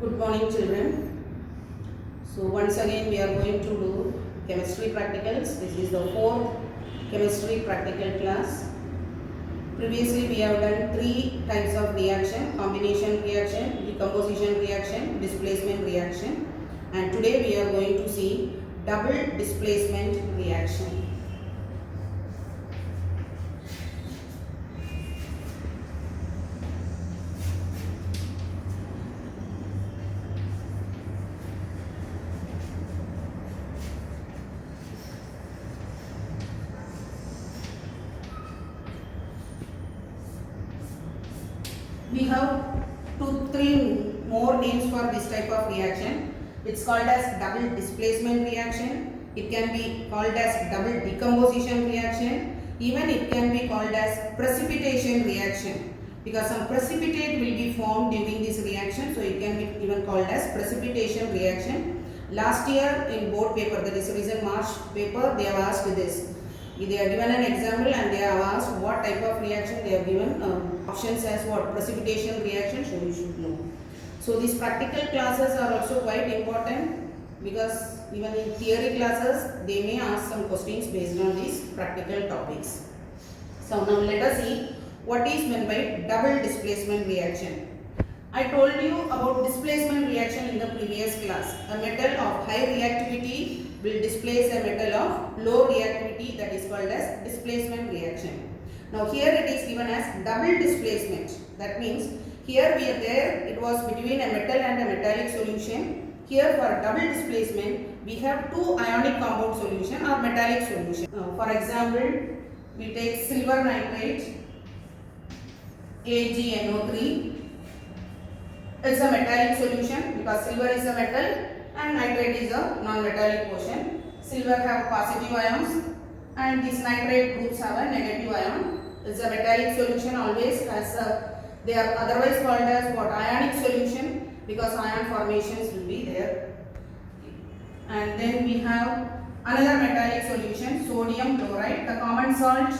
Good morning, children. So once again we are going to do chemistry practicals. This is the fourth chemistry practical class. Previously we have done three types of reaction: combination reaction, decomposition reaction, displacement reaction. And today we are going to see double displacement reaction. We have three more names for this type of reaction. It's called as double displacement reaction. It can be called as double decomposition reaction. Even it can be called as precipitation reaction, because some precipitate will be formed during this reaction, so it can be even called as precipitation reaction. Last year in board paper, that is recent March paper, they have asked this. They have given an example and they have asked what type of reaction. They have given options as what? Precipitation reaction, so you should know. So these practical classes are also quite important, because even in theory classes they may ask some questions based on these practical topics. So now let us see what is meant by double displacement reaction. I told you about displacement reaction in the previous class. A metal of high reactivity will displace a metal of low reactivity, that is called as displacement reaction. Now here it is given as double displacement. That means here it was between a metal and a metallic solution. Here for double displacement we have two ionic compound solution or metallic solution. For example, we take silver nitrate AgNO3. It's a metallic solution because silver is a metal and nitrate is a non-metallic portion. Silver have positive ions and these nitrate groups have a negative ion. It's a metallic solution always, as they are otherwise called as what? Ionic solution, because ion formations will be there. And then we have another metallic solution, sodium chloride, the common salt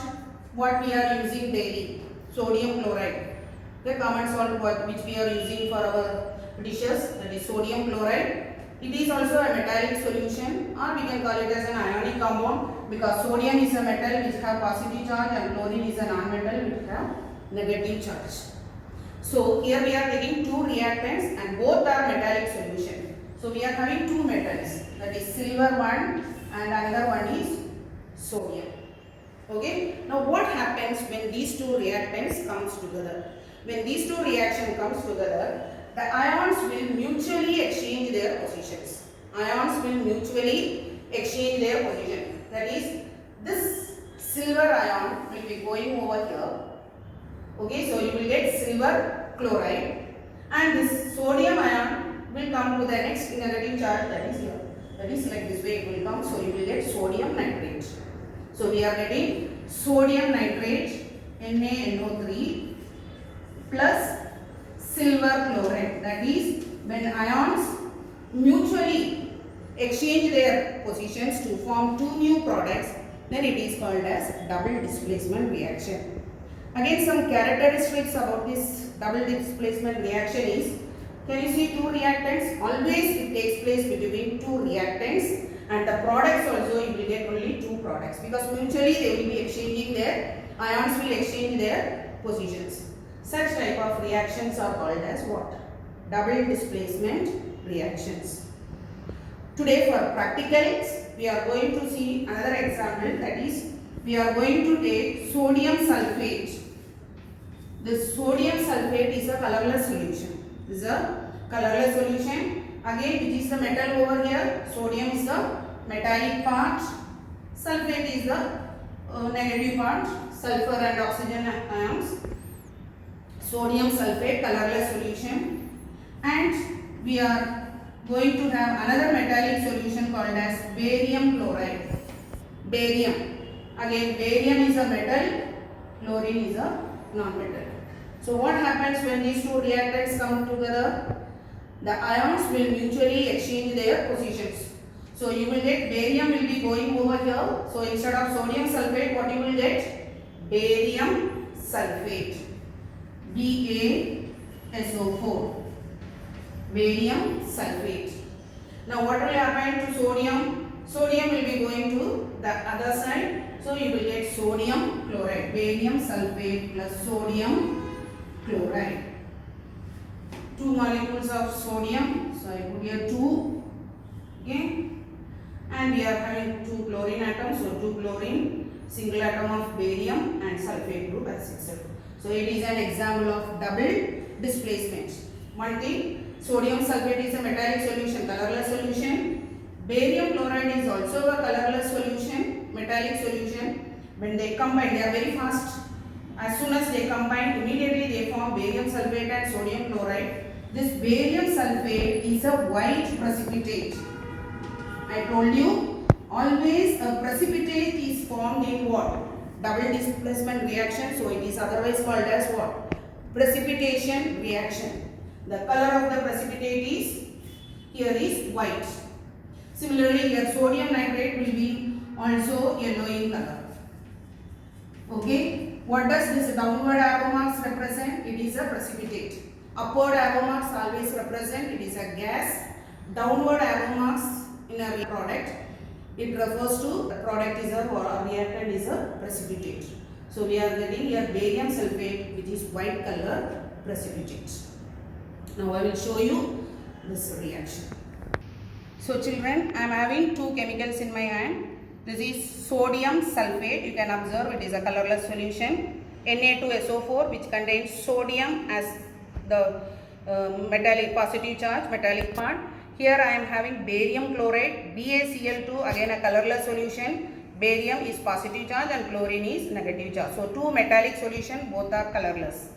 what we are using daily, sodium chloride. The common salt which we are using for our dishes, that is sodium chloride. It is also a metallic solution, or we can call it as an ionic compound, because sodium is a metal which have positive charge and chlorine is a non-metal which have negative charge. So here we are taking two reactants and both are metallic solution. So we are having two metals, that is silver one and another one is sodium. Okay. Now what happens when these two reactants comes together? When these two reactions comes together, the ions will mutually exchange their positions. Ions will mutually exchange their position. That is, this silver ion will be going over here. Okay, so you will get silver chloride, and this sodium ion will come to the next negative charge, that is here. That is like this way it will come. So you will get sodium nitrate. So we are getting sodium nitrate NaNO3 plus silver chloride. That is, when ions mutually exchange their positions to form two new products, then it is called as double displacement reaction. Again, some characteristics about this double displacement reaction is, can you see two reactants? Always it takes place between two reactants, and the products also you will get only two products, because mutually they will be exchanging their, ions will exchange their positions. Such type of reactions are called as what? Double displacement reactions. Today for practicals, we are going to see another example, that is, we are going to take sodium sulfate. This sodium sulfate is a colorless solution. This is a colorless solution. Again, which is the metal over here? Sodium is the metallic part. Sulfate is the negative part. Sulfur and oxygen ions. Sodium sulfate, colorless solution. And we are going to have another metallic solution called as barium chloride. Barium. Again, barium is a metal, chlorine is a non-metal. So what happens when these two reactants come together? The ions will mutually exchange their positions. So you will get barium will be going over here. So instead of sodium sulfate, what you will get? Barium sulfate. BaSO4. barium sulfate. Now what will happen to sodium? Sodium will be going to the other side. So you will get sodium chloride. Barium sulfate plus sodium chloride. 2 molecules of sodium. So I put here 2. Okay. And we are having 2 chlorine atoms. So 2 chlorine, single atom of barium and sulfate group as itself. So it is an example of double displacement. One thing, sodium sulfate is a metallic solution, colorless solution. Barium chloride is also a colorless solution, metallic solution. When they combine, they are very fast. As soon as they combine, immediately they form barium sulfate and sodium chloride. This barium sulfate is a white precipitate. I told you, always a precipitate is formed in what? Double displacement reaction. So it is otherwise called as what? Precipitation reaction. The color of the precipitate is, here is white. Similarly, here sodium nitrate will be also yellow in color. Okay. What does this downward arrow marks represent? It is a precipitate. Upward arrow marks always represent it is a gas. Downward arrow marks in a product, it refers to the product is a or reactant is a precipitate. So we are getting here barium sulfate, which is white color precipitate. Now I will show you this reaction. So children, I am having 2 chemicals in my hand. This is sodium sulfate. You can observe it is a colorless solution. Na2SO4, which contains sodium as the metallic positive charge, metallic part. Here I am having barium chloride, BaCl2, again a colorless solution. Barium is positive charge and chlorine is negative charge. So 2 metallic solution, both are colorless.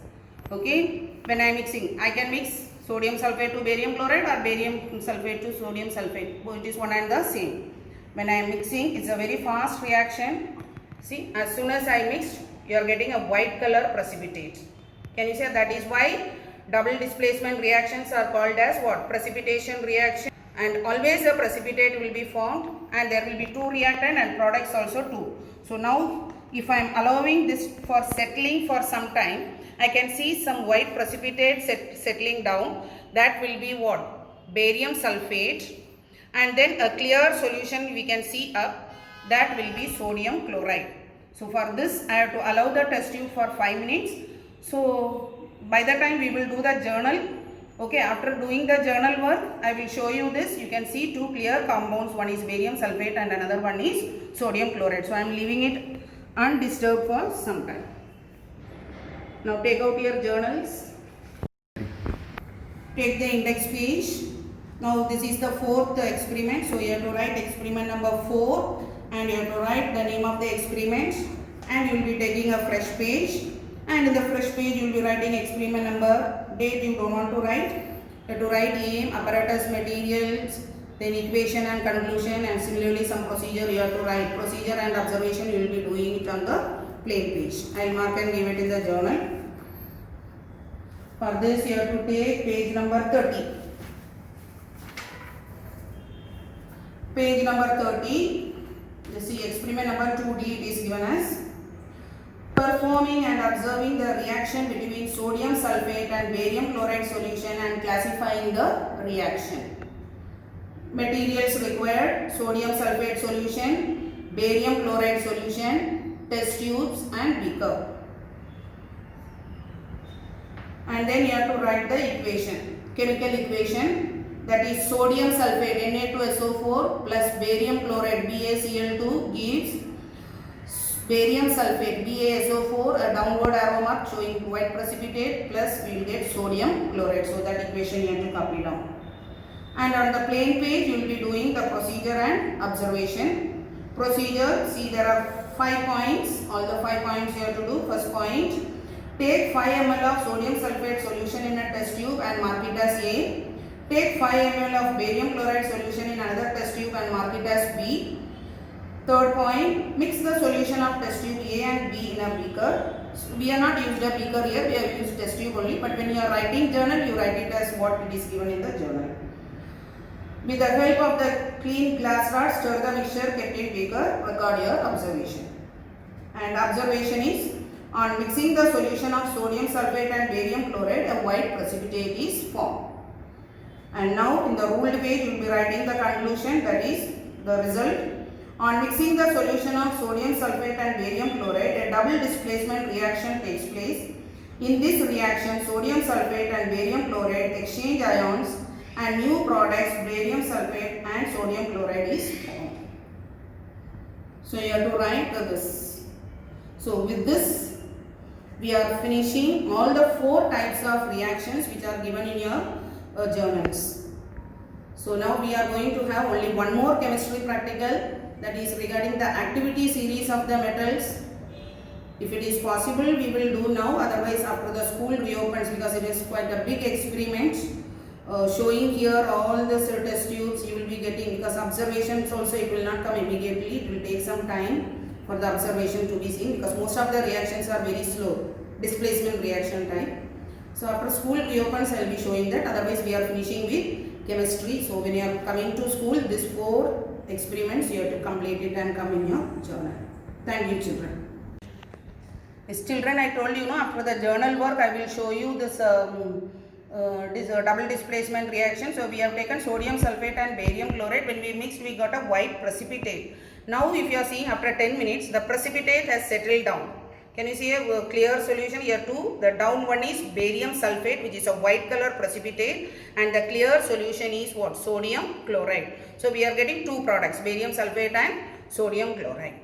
Okay. When I am mixing, I can mix sodium sulfate to barium chloride or barium sulfate to sodium sulfate. It is one and the same. When I am mixing, it's a very fast reaction. See, as soon as I mixed, you are getting a white color precipitate. Can you say that is why double displacement reactions are called as what? Precipitation reaction. And always a precipitate will be formed and there will be 2 reactant and products also 2. So now if I am allowing this for settling for some time, I can see some white precipitate settling down. That will be what? Barium sulfate. And then a clear solution we can see up, that will be sodium chloride. So for this I have to allow the test tube for 5 minutes. So by the time we will do the journal, okay, after doing the journal work, I will show you this. You can see 2 clear compounds. One is barium sulfate and another one is sodium chloride. So I am leaving it undisturbed for some time. Now take out your journals. Take the index page. Now this is the 4th experiment. So you have to write experiment number 4 and you have to write the name of the experiment and you will be taking a fresh page. And in the fresh page you will be writing experiment number, date you don't want to write. You have to write aim, apparatus, materials, then equation and conclusion, and similarly some procedure you have to write. Procedure and observation you will be doing it on the plain page. I will mark and give it in the journal. For this you have to take page number 30. Page number 30, you see experiment number 2D, it is given as performing and observing the reaction between sodium sulfate and barium chloride solution and classifying the reaction. Materials required: sodium sulfate solution, barium chloride solution, test tubes and beaker. And then you have to write the equation, chemical equation, that is sodium sulfate Na2SO4 plus barium chloride BaCl2 gives barium sulfate BaSO4, a downward arrow mark showing white precipitate, plus we will get sodium chloride. So that equation you have to copy down. And on the plain page you will be doing the procedure and observation. Procedure, see there are 5 points, all the 5 points you have to do. First point, take 5 ml of sodium sulfate solution in a test tube and mark it as A. Take 5 ml of barium chloride solution in another test tube and mark it as B. Third point, mix the solution of test tube A and B in a beaker. So we have not used a beaker here, we have used test tube only, but when you are writing journal, you write it as what it is given in the journal. With the help of the clean glass rod, stir the mixture kept in beaker, record your observation. And observation is, on mixing the solution of sodium sulfate and barium chloride, a white precipitate is formed. And now in the ruled page you will be writing the conclusion, that is the result. On mixing the solution of sodium sulfate and barium chloride, a double displacement reaction takes place. In this reaction, sodium sulfate and barium chloride exchange ions and new products barium sulfate and sodium chloride is formed. So you have to write this. So with this we are finishing all the 4 types of reactions which are given in your journals. So now we are going to have only one more chemistry practical, that is regarding the activity series of the metals. If it is possible we will do now, otherwise after the school reopens, because it is quite a big experiment. Showing here all the test tubes you will be getting, because observations also it will not come immediately, it will take some time for the observation to be seen, because most of the reactions are very slow, displacement reaction type. So after school reopens I will be showing that, otherwise we are finishing with chemistry. So when you are coming to school, these 4 experiments you have to complete it and come in your journal. Thank you children. Yes children, I told you, after the journal work I will show you this double displacement reaction. So we have taken sodium sulfate and barium chloride. When we mixed we got a white precipitate. Now if you are seeing after 10 minutes the precipitate has settled down. Can you see a clear solution here too? The down one is barium sulfate, which is a white color precipitate, and the clear solution is what? Sodium chloride. So we are getting 2 products, barium sulfate and sodium chloride.